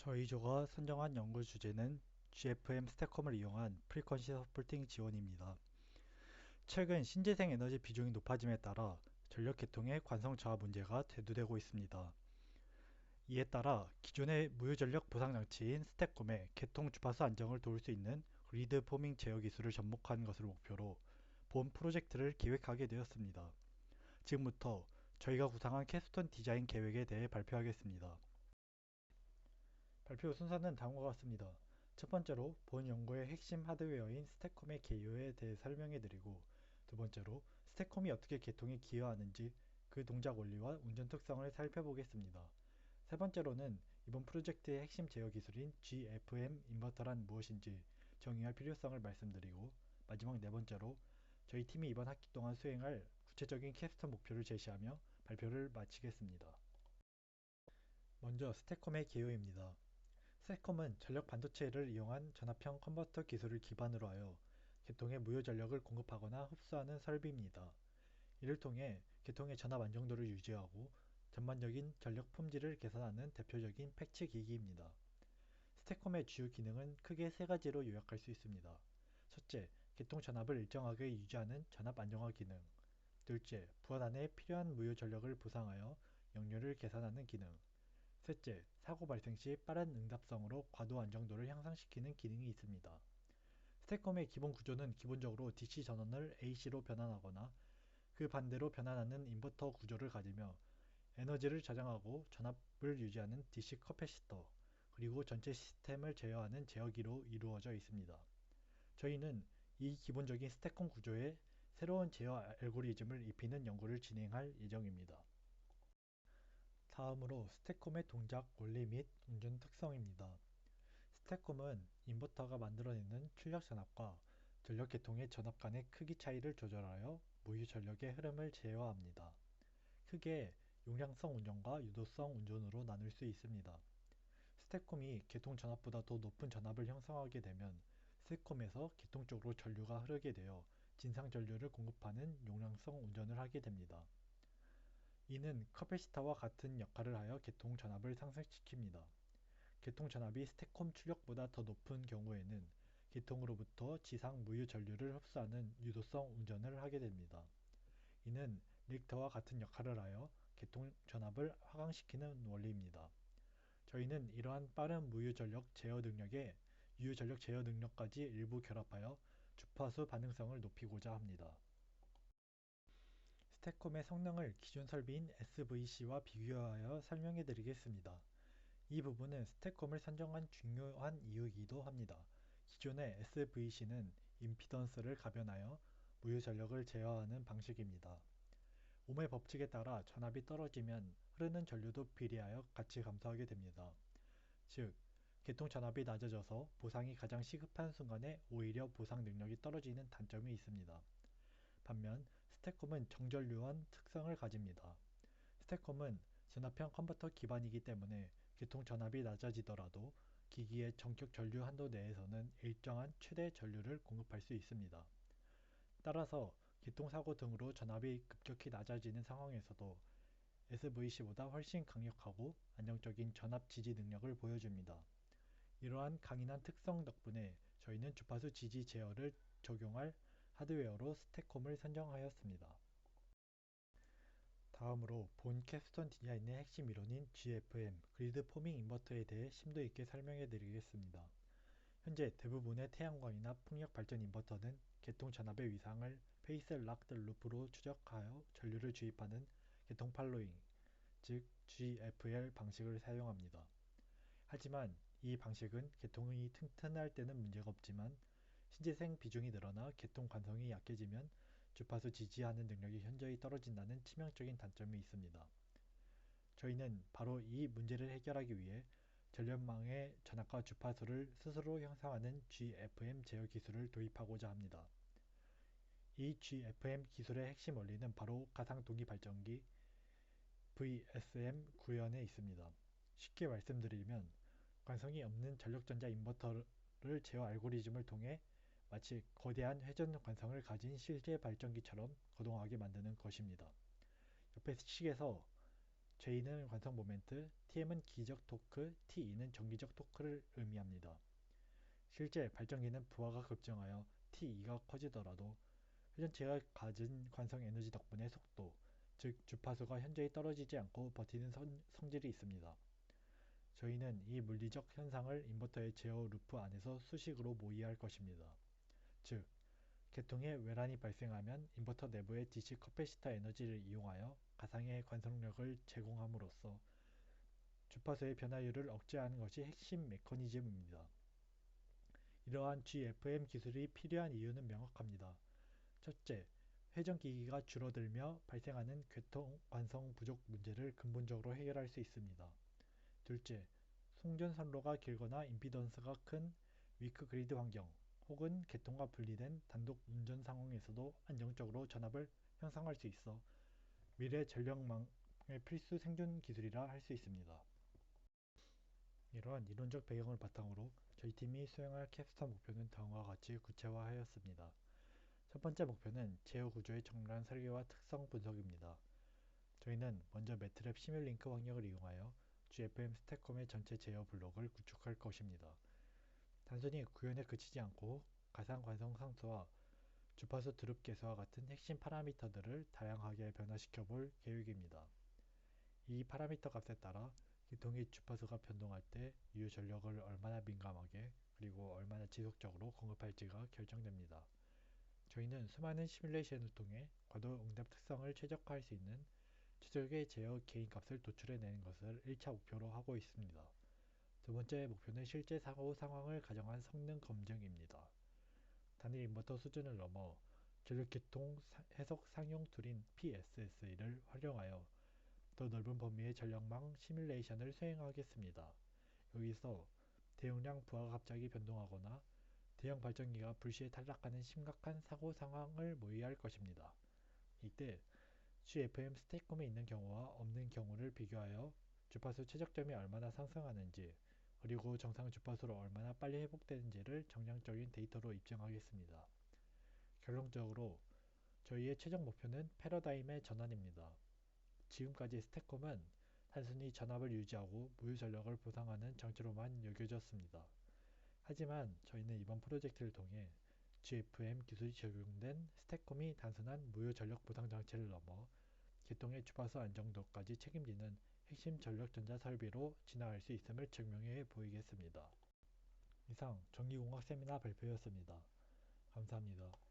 저희 조가 선정한 연구 주제는 GFM 스태컴을 이용한 프리퀀시 서포팅 지원입니다. 최근 신재생 에너지 비중이 높아짐에 따라 전력 계통의 관성 저하 문제가 대두되고 있습니다. 이에 따라 기존의 무유전력 보상 장치인 스태컴의 계통 주파수 안정을 도울 수 있는 그리드 포밍 제어 기술을 접목한 것을 목표로 본 프로젝트를 기획하게 되었습니다. 지금부터 저희가 구상한 캡스톤 디자인 계획에 대해 발표하겠습니다. 발표 순서는 다음과 같습니다. 첫 번째로 본 연구의 핵심 하드웨어인 스태컴의 개요에 대해 설명해 드리고, 두 번째로 스태컴이 어떻게 계통에 기여하는지 그 동작 원리와 운전 특성을 살펴보겠습니다. 세 번째로는 이번 프로젝트의 핵심 제어 기술인 GFM 인버터란 무엇인지 정의할 필요성을 말씀드리고, 마지막 네 번째로 저희 팀이 이번 학기 동안 수행할 구체적인 캡스톤 목표를 제시하며 발표를 마치겠습니다. 먼저 스태컴의 개요입니다. 스태컴은 전력 반도체를 이용한 전압형 컨버터 기술을 기반으로 하여 계통에 무효 전력을 공급하거나 흡수하는 설비입니다. 이를 통해 계통의 전압 안정도를 유지하고 전반적인 전력 품질을 개선하는 대표적인 패치 기기입니다. 스태컴의 주요 기능은 크게 세 가지로 요약할 수 있습니다. 첫째, 계통 전압을 일정하게 유지하는 전압 안정화 기능. 둘째, 부하 안에 필요한 무효 전력을 보상하여 역류를 개선하는 기능. 셋째, 사고 발생 시 빠른 응답성으로 과도 안정도를 향상시키는 기능이 있습니다. 스태컴의 기본 구조는 기본적으로 DC 전원을 AC로 변환하거나 그 반대로 변환하는 인버터 구조를 가지며 에너지를 저장하고 전압을 유지하는 DC 커패시터, 그리고 전체 시스템을 제어하는 제어기로 이루어져 있습니다. 저희는 이 기본적인 스태컴 구조에 새로운 제어 알고리즘을 입히는 연구를 진행할 예정입니다. 다음으로 스태컴의 동작 원리 및 운전 특성입니다. 스태컴은 인버터가 만들어내는 출력 전압과 전력 계통의 전압 간의 크기 차이를 조절하여 무유 전력의 흐름을 제어합니다. 크게 용량성 운전과 유도성 운전으로 나눌 수 있습니다. 스태컴이 계통 전압보다 더 높은 전압을 형성하게 되면 스태컴에서 계통 쪽으로 전류가 흐르게 되어 진상 전류를 공급하는 용량성 운전을 하게 됩니다. 이는 커패시터와 같은 역할을 하여 계통 전압을 상승시킵니다. 계통 전압이 스태컴 출력보다 더 높은 경우에는 계통으로부터 지상 무유 전류를 흡수하는 유도성 운전을 하게 됩니다. 이는 리액터와 같은 역할을 하여 계통 전압을 하강시키는 원리입니다. 저희는 이러한 빠른 무유 전력 제어 능력에 유유 전력 제어 능력까지 일부 결합하여 주파수 반응성을 높이고자 합니다. 스태컴의 성능을 기존 설비인 SVC와 비교하여 설명해 드리겠습니다. 이 부분은 스태컴을 선정한 중요한 이유이기도 합니다. 기존의 SVC는 임피던스를 가변하여 무유 전력을 제어하는 방식입니다. 옴의 법칙에 따라 전압이 떨어지면 흐르는 전류도 비례하여 같이 감소하게 됩니다. 즉, 계통 전압이 낮아져서 보상이 가장 시급한 순간에 오히려 보상 능력이 떨어지는 단점이 있습니다. 반면 스태컴은 정전류원 특성을 가집니다. 스태컴은 전압형 컨버터 기반이기 때문에 계통 전압이 낮아지더라도 기기의 전격 전류 한도 내에서는 일정한 최대 전류를 공급할 수 있습니다. 따라서 교통사고 등으로 전압이 급격히 낮아지는 상황에서도 SVC보다 훨씬 강력하고 안정적인 전압 지지 능력을 보여줍니다. 이러한 강인한 특성 덕분에 저희는 주파수 지지 제어를 적용할 하드웨어로 스태컴을 선정하였습니다. 다음으로 본 캡스톤 디자인의 핵심 이론인 GFM, 그리드 포밍 인버터에 대해 심도 있게 설명해 드리겠습니다. 현재 대부분의 태양광이나 풍력 발전 인버터는 계통 전압의 위상을 페이스 락드 루프로 추적하여 전류를 주입하는 계통 팔로잉, 즉 GFL 방식을 사용합니다. 하지만 이 방식은 계통이 튼튼할 때는 문제가 없지만 신재생 비중이 늘어나 계통 관성이 약해지면 주파수 지지하는 능력이 현저히 떨어진다는 치명적인 단점이 있습니다. 저희는 바로 이 문제를 해결하기 위해 전력망의 전압과 주파수를 스스로 형성하는 GFM 제어 기술을 도입하고자 합니다. 이 GFM 기술의 핵심 원리는 바로 가상 동기 발전기 VSM 구현에 있습니다. 쉽게 말씀드리면 관성이 없는 전력전자 인버터를 제어 알고리즘을 통해 마치 거대한 회전 관성을 가진 실제 발전기처럼 거동하게 만드는 것입니다. 옆에 식에서 J는 관성 모멘트, TM은 기적 토크, TE는 정기적 토크를 의미합니다. 실제 발전기는 부하가 급증하여 T2가 커지더라도 회전체가 가진 관성 에너지 덕분에 속도, 즉 주파수가 현저히 떨어지지 않고 버티는 성질이 있습니다. 저희는 이 물리적 현상을 인버터의 제어 루프 안에서 수식으로 모의할 것입니다. 즉, 계통의 외란이 발생하면 인버터 내부의 DC 커패시터 에너지를 이용하여 가상의 관성력을 제공함으로써 주파수의 변화율을 억제하는 것이 핵심 메커니즘입니다. 이러한 GFM 기술이 필요한 이유는 명확합니다. 첫째, 회전기기가 줄어들며 발생하는 계통 관성 부족 문제를 근본적으로 해결할 수 있습니다. 둘째, 송전선로가 길거나 임피던스가 큰 위크 그리드 환경 혹은 계통과 분리된 단독 운전 상황에서도 안정적으로 전압을 형성할 수 있어 미래 전력망의 필수 생존 기술이라 할 수 있습니다. 이러한 이론적 배경을 바탕으로 저희 팀이 수행할 캡스톤 목표는 다음과 같이 구체화하였습니다. 첫 번째 목표는 제어 구조의 적나라한 설계와 특성 분석입니다. 저희는 먼저 매트랩 시뮬링크 환경을 이용하여 GFM 스택컴의 전체 제어 블록을 구축할 것입니다. 단순히 구현에 그치지 않고 가상 관성 상수와 주파수 드룹 계수와 같은 핵심 파라미터들을 다양하게 변화시켜 볼 계획입니다. 이 파라미터 값에 따라 계통의 주파수가 변동할 때 유효 전력을 얼마나 민감하게 그리고 얼마나 지속적으로 공급할지가 결정됩니다. 저희는 수많은 시뮬레이션을 통해 과도 응답 특성을 최적화할 수 있는 최적의 제어 개인값을 도출해내는 것을 1차 목표로 하고 있습니다. 두 번째 목표는 실제 사고 상황을 가정한 성능 검증입니다. 단일 인버터 수준을 넘어 전력계통 해석 상용 툴인 PSS를 활용하여 더 넓은 범위의 전력망 시뮬레이션을 수행하겠습니다. 여기서 대용량 부하가 갑자기 변동하거나 대형 발전기가 불시에 탈락하는 심각한 사고 상황을 모의할 것입니다. 이때 GFM 스택컴에 있는 경우와 없는 경우를 비교하여 주파수 최적점이 얼마나 상승하는지 그리고 정상 주파수로 얼마나 빨리 회복되는지를 정량적인 데이터로 입증하겠습니다. 결론적으로 저희의 최종 목표는 패러다임의 전환입니다. 지금까지 스택컴은 단순히 전압을 유지하고 무효 전력을 보상하는 장치로만 여겨졌습니다. 하지만 저희는 이번 프로젝트를 통해 GFM 기술이 적용된 스택컴이 단순한 무효 전력 보상 장치를 넘어 계통의 주파수 안정도까지 책임지는 핵심 전력 전자 설비로 진화할 수 있음을 증명해 보이겠습니다. 이상 전기공학 세미나 발표였습니다. 감사합니다.